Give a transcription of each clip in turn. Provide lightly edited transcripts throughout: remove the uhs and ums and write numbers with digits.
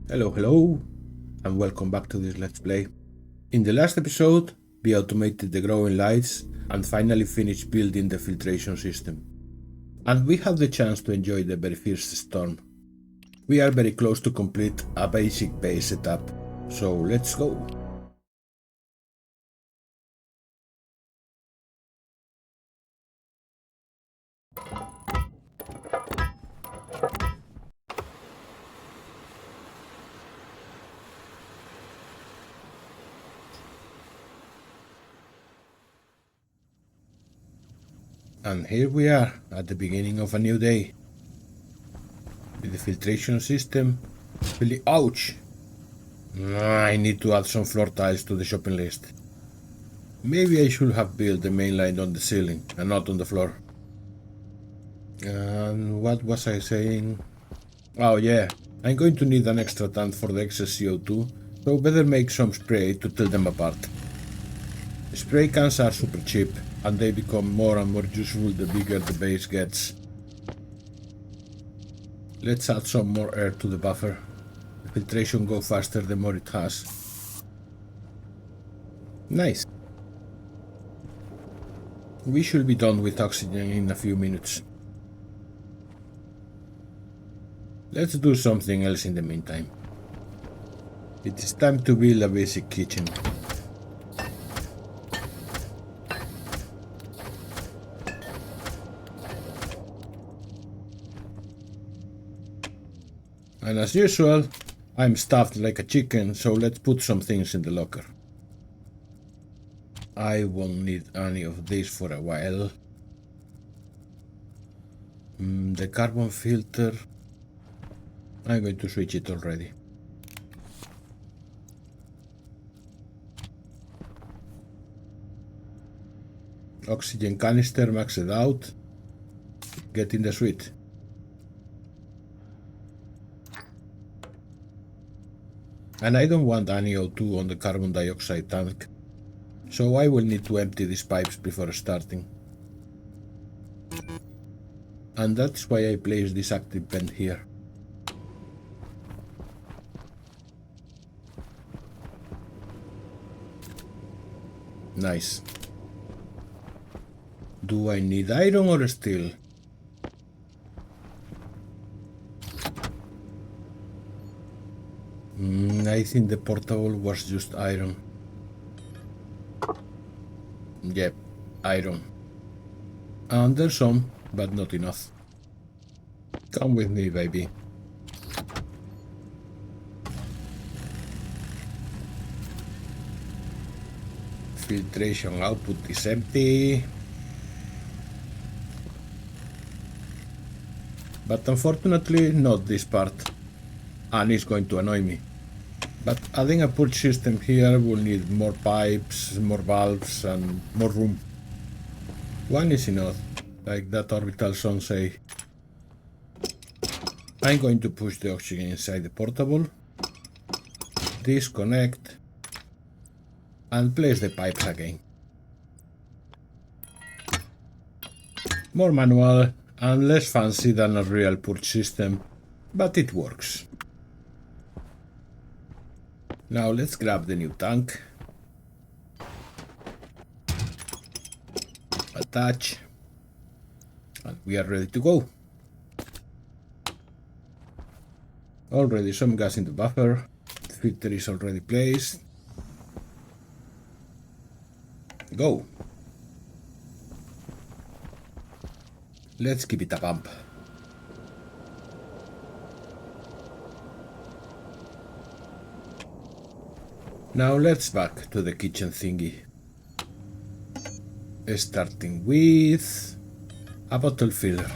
Hello, and welcome back to this Let's Play. In the last episode, we automated the growing lights and finally finished building the filtration system. And we had the chance to enjoy the very first storm. We are very close to complete a basic base setup, so let's go. And here we are, at the beginning of a new day. With the filtration system, really ouch! I need to add some floor tiles to the shopping list. Maybe I should have built the main line on the ceiling and not on the floor. And what was I saying? Oh yeah, I'm going to need an extra tank for the excess CO2, so better make some spray to tell them apart. Spray cans are super cheap, and they become more and more useful the bigger the base gets. Let's add some more air to the buffer. The filtration goes faster the more it has. Nice. We should be done with oxygen in a few minutes. Let's do something else in the meantime. It is time to build a basic kitchen. And as usual, I'm stuffed like a chicken, so let's put some things in the locker. I won't need any of this for a while. The carbon filter, I'm going to switch it already. Oxygen canister maxed out. Get in the suite. And I don't want any O2 on the carbon dioxide tank, so I will need to empty these pipes before starting. And that's why I placed this active vent here. Nice. Do I need iron or steel? I think the portable was just iron. Yep, iron. And there's some, but not enough. Come with me, baby. Filtration output is empty. But unfortunately not this part. And it's going to annoy me. But adding a purge system here will need more pipes, more valves and more room. One is enough, like that orbital son say. I'm going to push the oxygen inside the portable, disconnect, and place the pipes again. More manual and less fancy than a real purge system, but it works. Now let's grab the new tank. Attach. And we are ready to go. Already some gas in the buffer. The filter is already placed. Go. Let's give it a pump. Now let's back to the kitchen thingy. Starting with a bottle filler.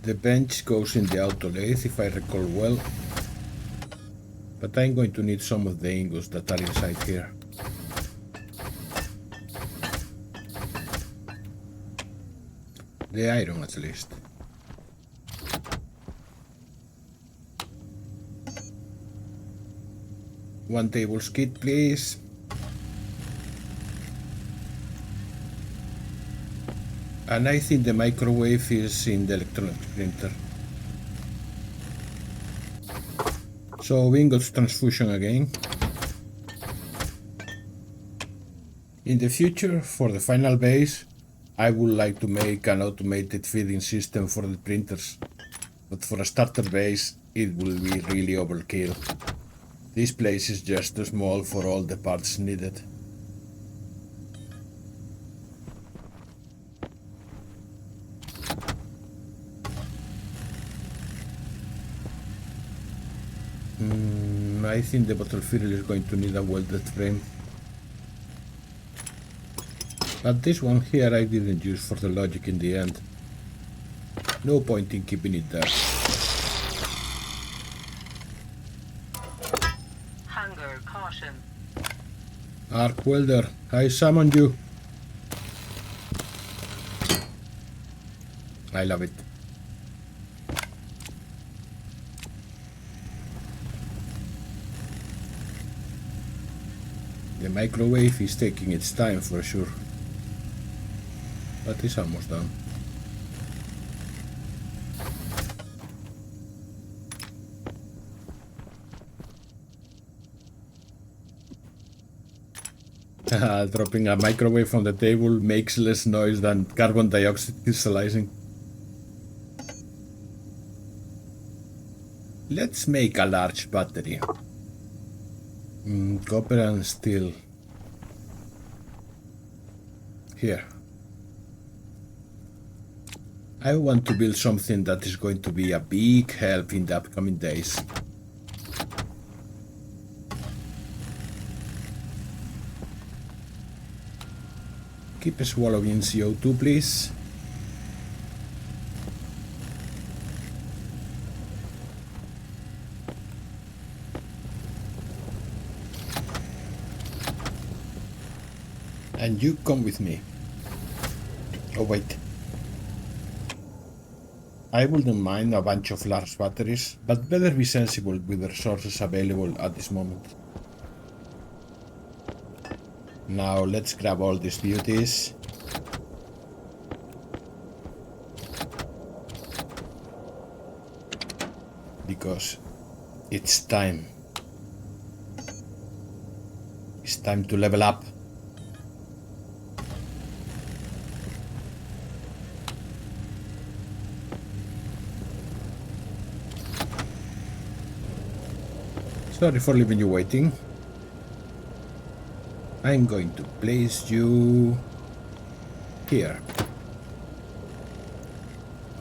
The bench goes in the auto lathe if I recall well, but I'm going to need some of the ingots that are inside here. The iron at least. One table skid, please. And I think the microwave is in the electronic printer. So ingots transfusion again. In the future, for the final base, I would like to make an automated feeding system for the printers, but for a starter base, it will be really overkill. This place is just too small for all the parts needed. I think the bottle filler is going to need a welded frame. But this one here I didn't use for the logic in the end. No point in keeping it there. Hunger caution. Arc welder, I summon you. I love it. The microwave is taking its time for sure, but it's almost done. Dropping a microwave on the table makes less noise than carbon dioxide crystallizing. Let's make a large battery. Copper and steel. Here. I want to build something that is going to be a big help in the upcoming days. Keep swallowing CO2, please. And you come with me. Oh wait. I wouldn't mind a bunch of large batteries, but better be sensible with the resources available at this moment. Now let's grab all these beauties. Because it's time. It's time to level up. Sorry for leaving you waiting. I'm going to place you here.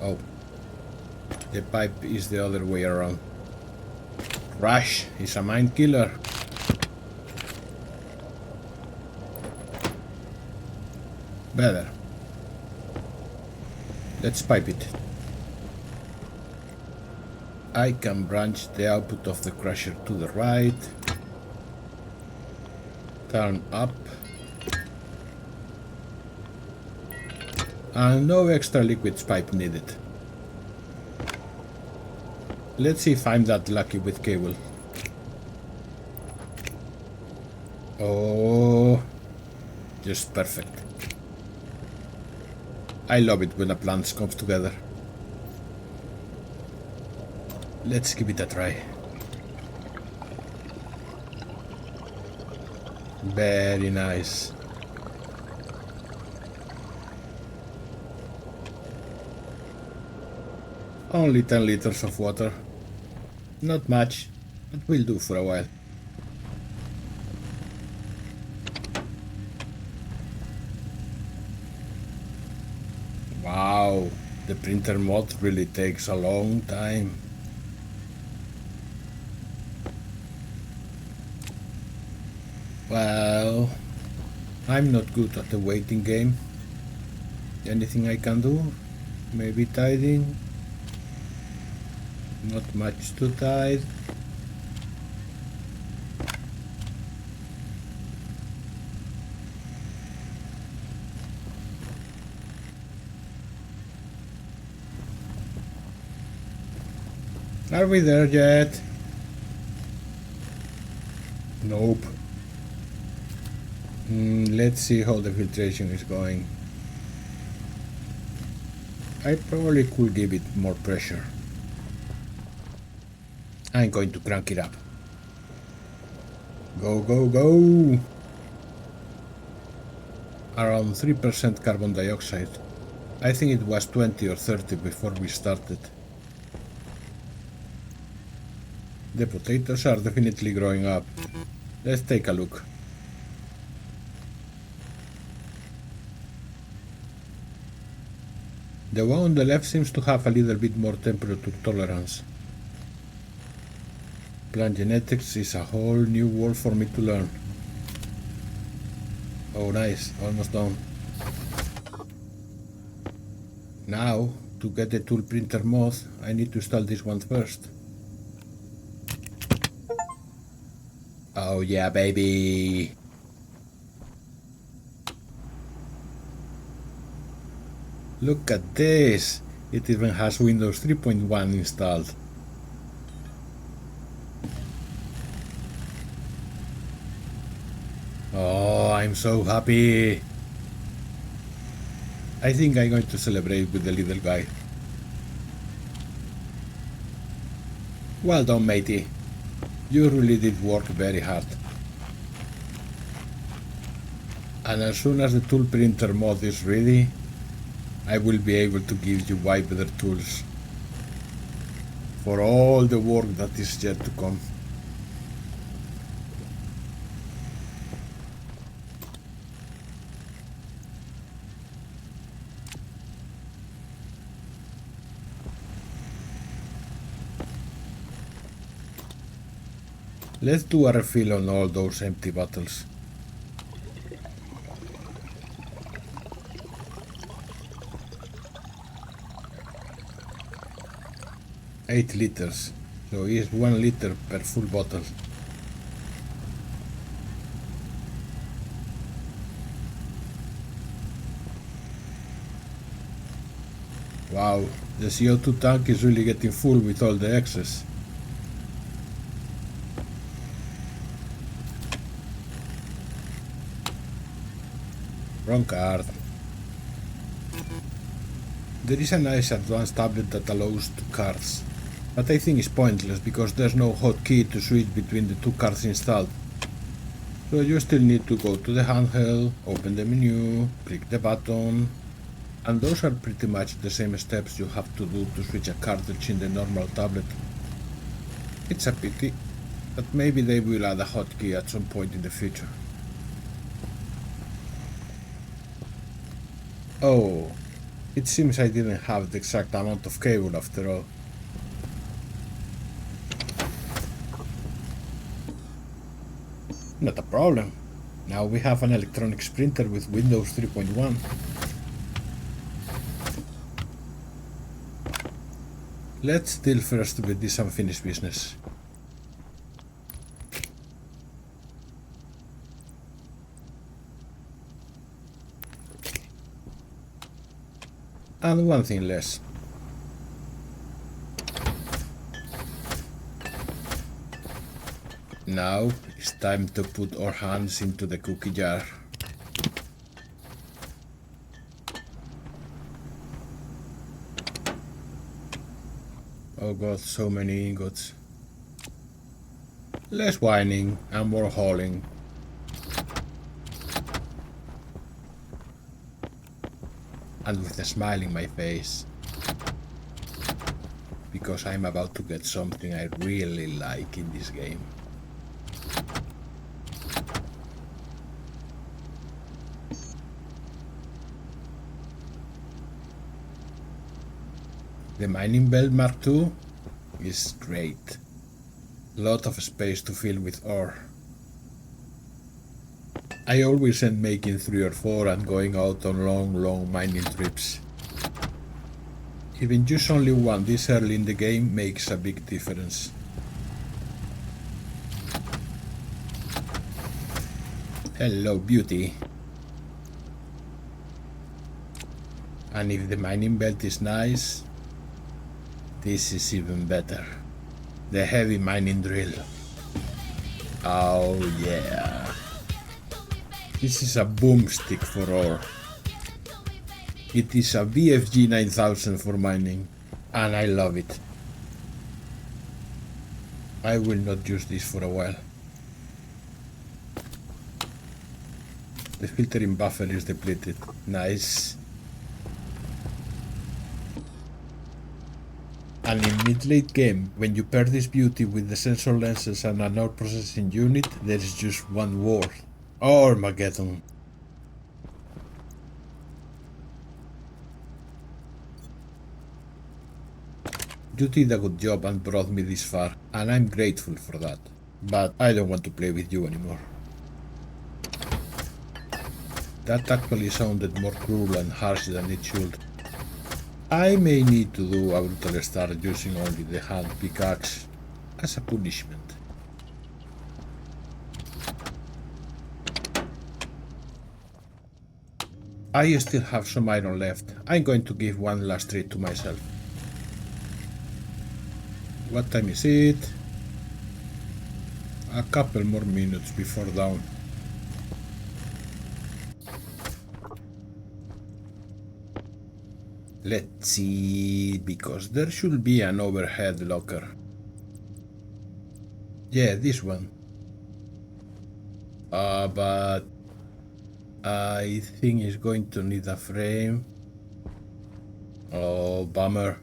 Oh, the pipe is the other way around. Rush is a mind killer. Better. Let's pipe it. I can branch the output of the crusher to the right. Turn up. And no extra liquids pipe needed. Let's see if I'm that lucky with cable. Oh, just perfect. I love it when a plan comes together. Let's give it a try. Very nice. Only 10 liters of water. Not much, but will do for a while. Wow, the printer mod really takes a long time. Well, I'm not good at the waiting game. Anything I can do? Maybe tidying? Not much to tide. Are we there yet? Nope. Let's see how the filtration is going. I probably could give it more pressure. I'm going to crank it up. Go, go, go! Around 3% carbon dioxide. I think it was 20 or 30 before we started. The potatoes are definitely growing up. Let's take a look. The one on the left seems to have a little bit more temperature tolerance. Plant genetics is a whole new world for me to learn. Oh nice, almost done. Now, to get the tool printer mod, I need to install this one first. Oh yeah, baby! Look at this! It even has Windows 3.1 installed. Oh, I'm so happy! I think I'm going to celebrate with the little guy. Well done, matey. You really did work very hard. And as soon as the tool printer mod is ready, I will be able to give you way better tools for all the work that is yet to come. Let's do a refill on all those empty bottles. $8 liters, so it's 1 liter per full bottle. Wow, the CO2 tank is really getting full with all the excess. Wrong card. There is a nice advanced tablet that allows 2 cards, but I think it's pointless because there's no hotkey to switch between the 2 cards installed. So you still need to go to the handheld, open the menu, click the button, and those are pretty much the same steps you have to do to switch a cartridge in the normal tablet. It's a pity, but maybe they will add a hotkey at some point in the future. Oh, it seems I didn't have the exact amount of cable after all. Not a problem. Now we have an electronics printer with Windows 3.1. Let's deal first with this unfinished business. And one thing less. Now it's time to put our hands into the cookie jar. Oh god, so many ingots. Less whining and more hauling. And with a smile in my face, because I'm about to get something I really like in this game. The mining belt Mark II is great. Lot of space to fill with ore. I always end making 3 or 4 and going out on long mining trips. Even just only one this early in the game makes a big difference. Hello, beauty. And if the mining belt is nice, this is even better. The heavy mining drill. Oh yeah. This is a boomstick for ore. It is a VFG 9000 for mining, and I love it. I will not use this for a while. The filtering buffer is depleted. Nice. And in mid-late game, when you pair this beauty with the sensor lenses and an out processing unit, there is just one word. Armageddon. You did a good job and brought me this far, and I'm grateful for that. But I don't want to play with you anymore. That actually sounded more cruel and harsh than it should. I may need to do a brutal start using only the hand pickaxe as a punishment. I still have some iron left. I'm going to give one last treat to myself. What time is it? A couple more minutes before dawn. Let's see, because there should be an overhead locker. Yeah, this one. But I think it's going to need a frame. Oh, bummer.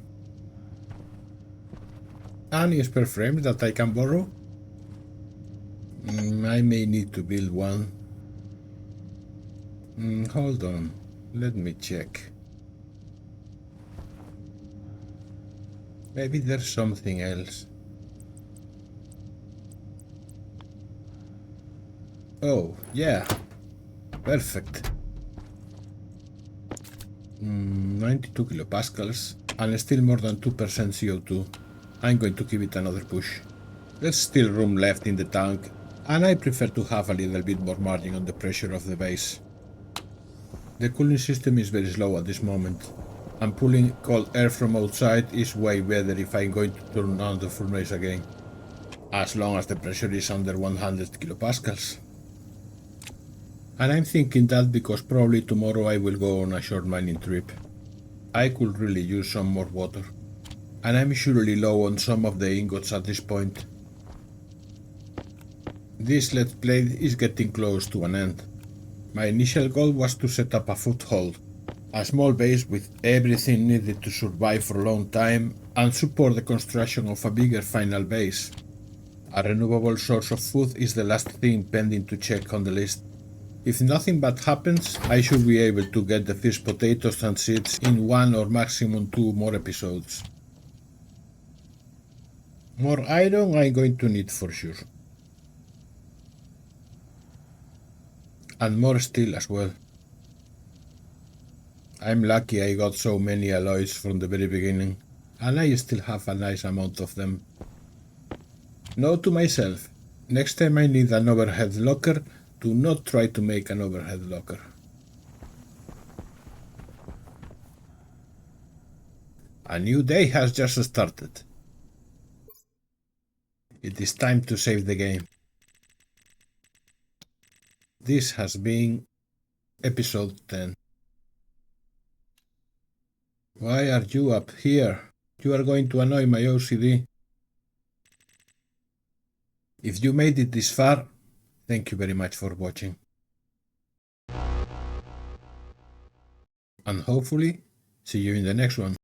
Any spare frames that I can borrow? I may need to build one. Hold on, let me check. Maybe there's something else. Oh, yeah. Perfect. 92 kilopascals and still more than 2% CO2. I'm going to give it another push. There's still room left in the tank, and I prefer to have a little bit more margin on the pressure of the base. The cooling system is very slow at this moment, and pulling cold air from outside is way better if I'm going to turn on the furnace again, as long as the pressure is under 100 kilopascals. And I'm thinking that because probably tomorrow I will go on a short mining trip. I could really use some more water, and I'm surely low on some of the ingots at this point. This let's play is getting close to an end. My initial goal was to set up a foothold, a small base with everything needed to survive for a long time and support the construction of a bigger final base. A renewable source of food is the last thing pending to check on the list. If nothing bad happens, I should be able to get the first potatoes and seeds in 1 or maximum 2 more episodes. More iron I'm going to need for sure. And more steel as well. I'm lucky I got so many alloys from the very beginning, and I still have a nice amount of them. Note to myself, next time I need an overhead locker, do not try to make an overhead locker. A new day has just started. It is time to save the game. This has been episode 10. Why are you up here? You are going to annoy my OCD. If you made it this far, thank you very much for watching. And hopefully, see you in the next one.